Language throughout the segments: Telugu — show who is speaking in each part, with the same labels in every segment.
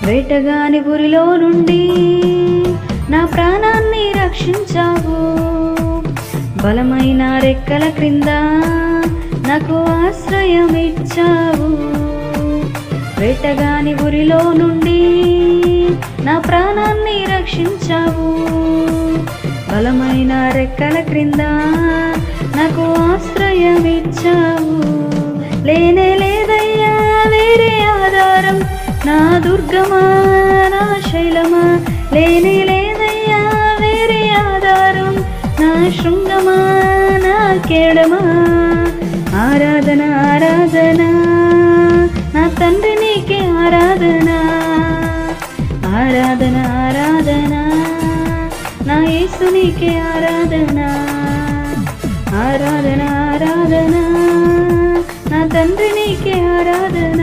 Speaker 1: వేటగాని ఉరిలో నుండి నా ప్రాణాన్ని రక్షించావు. బలమైన రెక్కల క్రింద నాకు ఆశ్రయం ఇచ్చావు. వేటగాని ఉరిలో నుండి నా ప్రాణాన్ని రక్షించావు. బలమైన రెక్కల క్రింద నాకు ఆశ్రయం ఇచ్చావు. లేనే లేదయ్యా వేరే ఆధారం, నా దుర్గమా నా శైలమా. లేనే లేదయ్యా వేరే ఆధారం, నా శృంగమా నా కేడమా. ఆరాధన ఆరాధన నా తండ్రి నీకే ఆరాధన. ఆరాధన ఆరాధన నా యేసు నీకే ఆరాధన. ఆరాధన ఆరాధన నా తండ్రి నీకే ఆరాధన.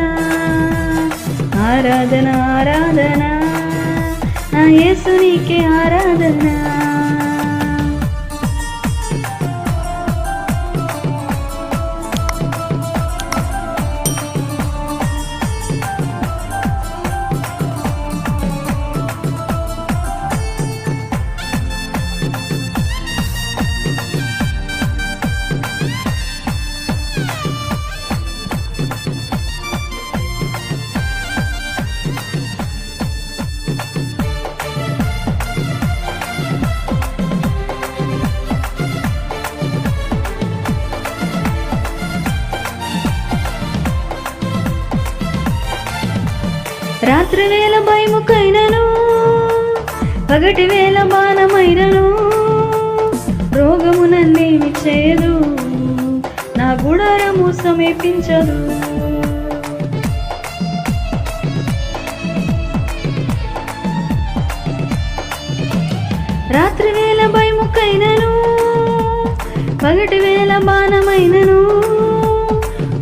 Speaker 1: ఆరాధన ఆరాధన నా యేసు నీకే ఆరాధన. రాత్రి వేళ భయముకైనను, పగటి వేళ బాణమైనను, రోగము నన్నేమి చేయదు, నా గుడారము సమీపించదు. రాత్రి వేళ భయముకైనను, పగటి వేళ బాణమైనను,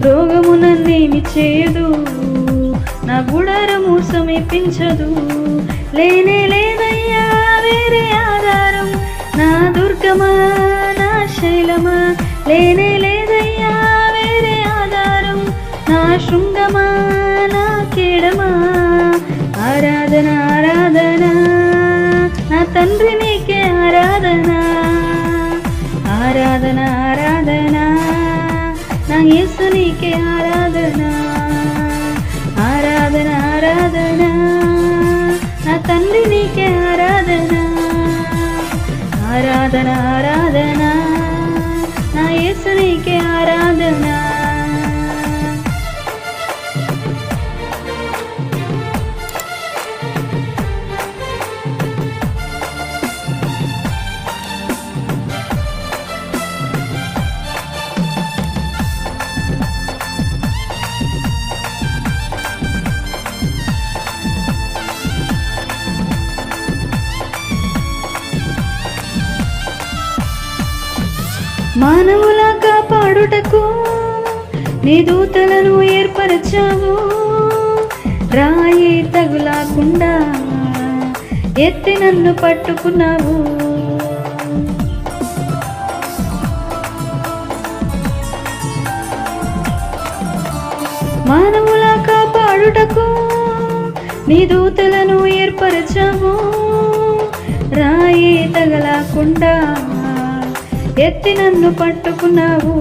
Speaker 1: రోగము నన్నేమి చేయదు, నా గుడారము సమీపించదు. లేనే లేదయ్యా వేరే ఆధారం, నా దుర్గమా నా శైలమా. లేనే లేదయ్యా వేరే ఆధారం, నా శృంగమా నా కేడమా. ఆరాధన ఆరాధన నా తండ్రి నీకే ఆరాధన. ఆరాధన ఆరాధన నా యేసు నీకే ఆరాధన. ఆరాధన ఆరాధన నా తండ్రి నీకే ఆరాధన. ఆరాధన ఆరాధన నా యేసు నీకే ఆరాధన. మానవుల కాపాడుటకు నీ దూతలను ఏర్పరచావు. రాయి తగులాకుండా ఎత్తి నన్ను పట్టుకున్నావు. మానవుల కాపాడుటకు నీ దూతలను ఏర్పరచావు. రాయి తగలకుండా ఎత్తి నన్ను పట్టుకున్నావు.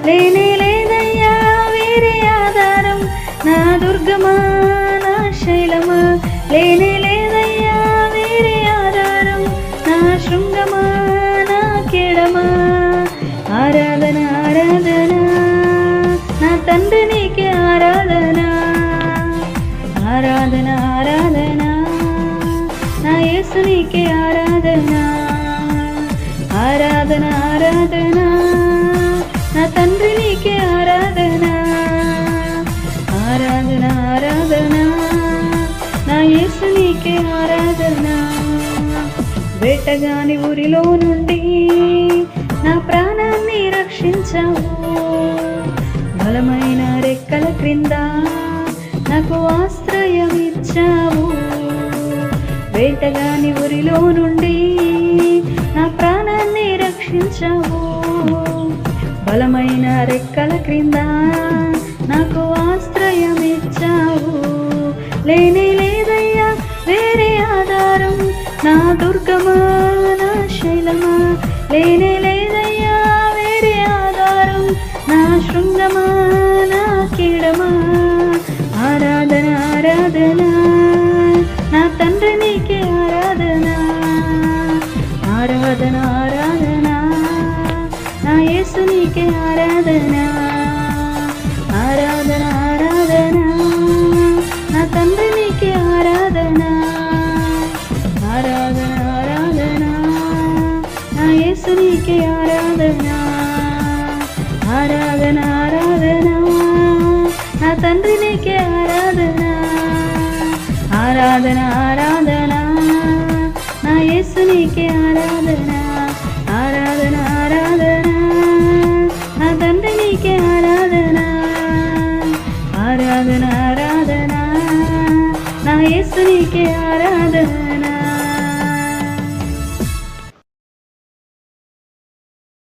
Speaker 1: లేనే లేదయ్యా వేరే ఆధారం, నా దుర్గమా నా శైలమా. లేనే లేదయ్యా వేరే ఆధారం, నా శృంగమా నా కేడమా. ఆరాధన ఆరాధన నా తండ్రి నీకే ఆరాధన. ఆరాధన ఆరాధన నా యేసు నీకే ఆరాధన. ఆరాధన ఆరాధన నా తండ్రి నీకే ఆరాధన. ఆరాధన ఆరాధన నా యేసు నీకే ఆరాధన. వేటగాని ఊరిలో నుండి నా ప్రాణాన్ని రక్షించావు. బలమైన రెక్కల క్రింద నాకు ఆశ్రయం ఇచ్చావు. వేటగాని ఊరిలో నుండి నా ప్రాణాన్ని రక్షించావు. బలమైన రెక్కల క్రింద నాకు ఆశ్రయం ఇచ్చావు. లేనే లేదా నా దుర్గమా నా శైలమా, లేనే లేదయ్యా వేరే ఆధారం, నా శృంగమా నా కీడమా. ఆరాధన ఆరాధన నా తండ్రి నీకే ఆరాధన, ఆరాధన ఆరాధన నా యేసు నీకే ఆరాధన, ఆరాధన ఆరాధన నా తండ్రి నీకే ఆరాధన, ఆరాధన ఆరాధన నా యేసు నీకే ఆరాధన, ఆరాధన ఆరాధన నా తండ్రి నీకే ఆరాధన, ఆరాధన ఆరాధన